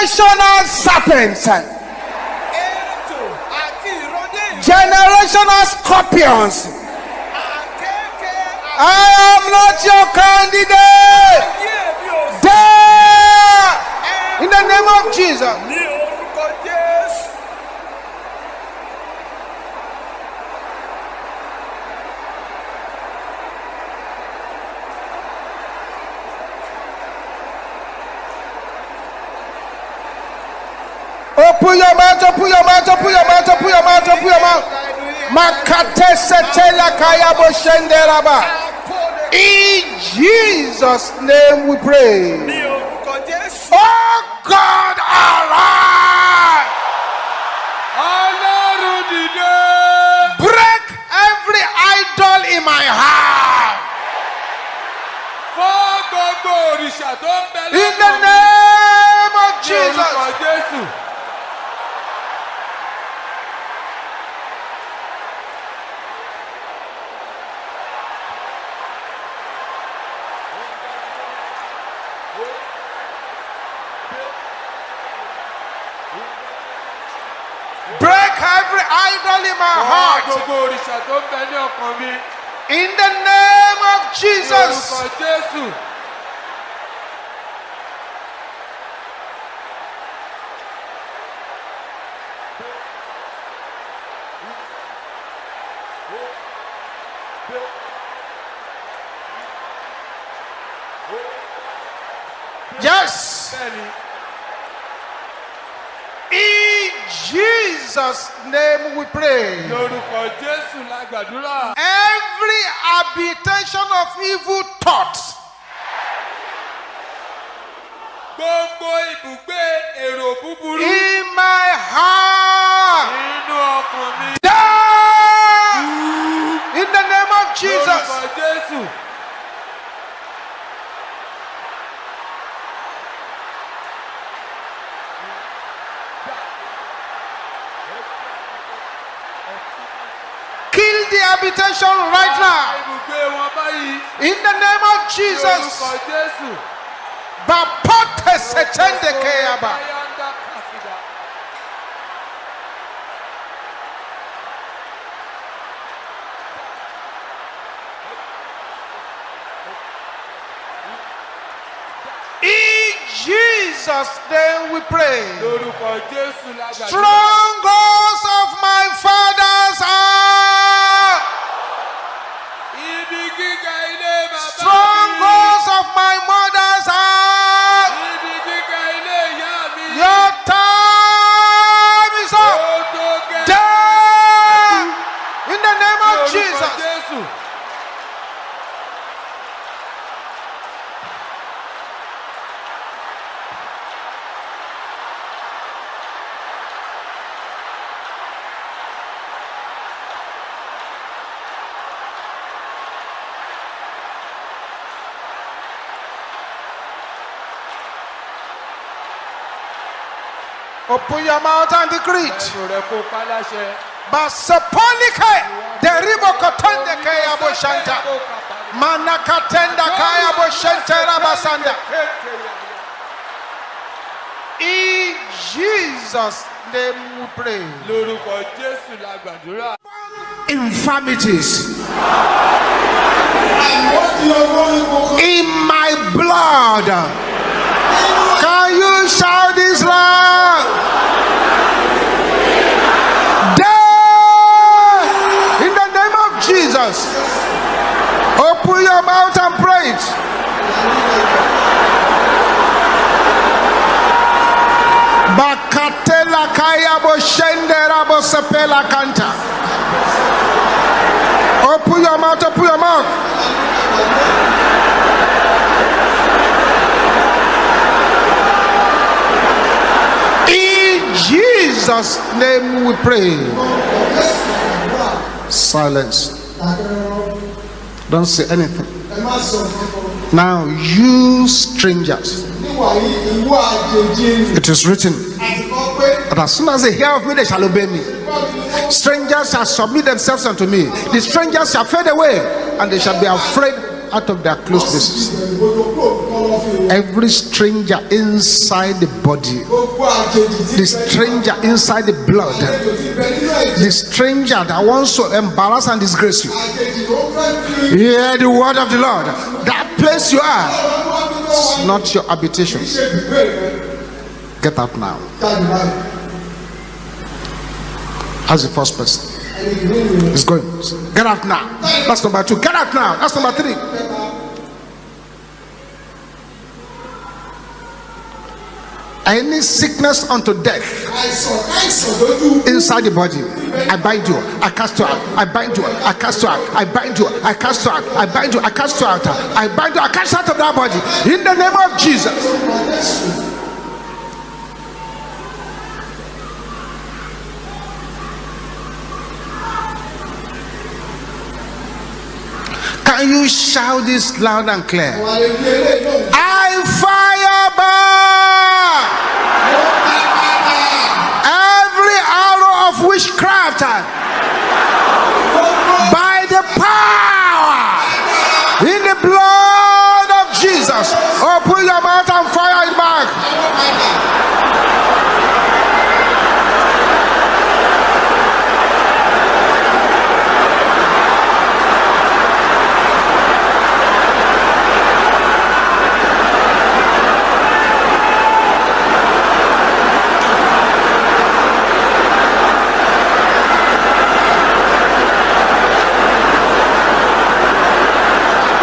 Generational serpents. Generational scorpions. I am not your candidate. Die in the name of Jesus. Open your mouth, open your mouth, open your mouth, open your mouth, open your mouth. Makate setela kaya boshenderaba. In Jesus' name we pray. Oh God, arise. Break every idol in my heart. In the name of Jesus. Break every idol in my heart. In the name of Jesus. Yes. In Jesus' name we pray. Every habitation of evil thoughts in my heart, die in the name of Jesus. Kill the habitation right now. In the name of Jesus. Bapote setende keyaba. In Jesus' name we pray. Strongholds of my father's house. Strongholds of my mother's house. Your time is up. Die in the name of Jesus. Open your mouth and decree it. Basapolike deribo kotende kaya boshanta. Manakatenda kaya boshanta rabasanda. In Jesus' name we pray. Infirmities in my blood. Can you shout this loud? Die in the name of Jesus. Open your mouth and pray it. Bakatela kaya bo shendera bo sepela kanta. Open your mouth, open your mouth. In Jesus' name we pray. Silence. Don't say anything. Now, you strangers, it is written that as soon as they hear of me, they shall obey me. Strangers shall submit themselves unto me. The strangers shall fade away, and they shall be afraid out of their close places. Every stranger inside the body, the stranger inside the blood, the stranger that wants to embarrass and disgrace you, hear the word of the Lord. That place you are, it's not your habitation. Get out now. As the first person. It's going. Get out now. That's number 2. Get out now. That's number 3. Any sickness unto death inside the body, I bind you, I cast you out, I bind you, I cast you out, I bind you, I cast you out, I bind you, I cast you out, I bind you, I cast you out of that body in the name of Jesus. Can you shout this loud and clear? I fire back every arrow of witchcraft by the power in the blood of Jesus. Open your mouth and fire it back.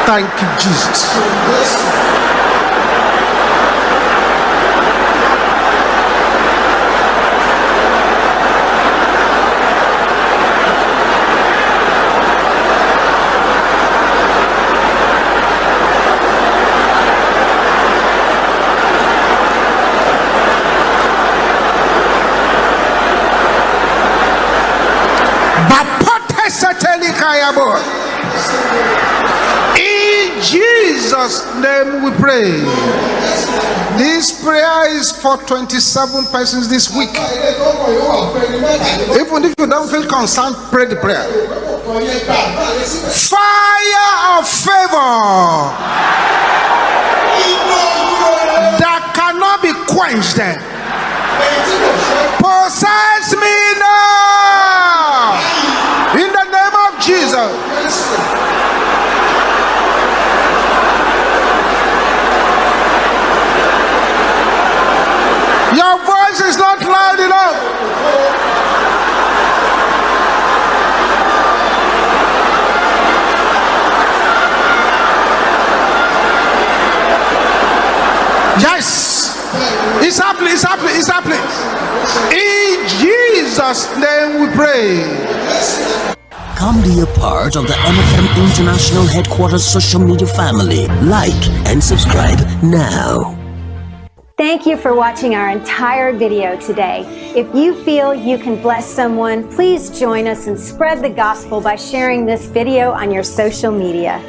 Thank you, Jesus. In Jesus' name we pray. This prayer is for 27 persons this week. Even if you don't feel concerned, pray the prayer. Fire of favor that cannot be quenched. Possess me now in the name of Jesus. Your voice is not loud enough. Yes, it's happening, it's happening, it's happening. In Jesus' name we pray. Come be a part of the MFM International Headquarters social media family. Like and subscribe now. Thank you for watching our entire video today. If you feel you can bless someone, please join us and spread the gospel by sharing this video on your social media.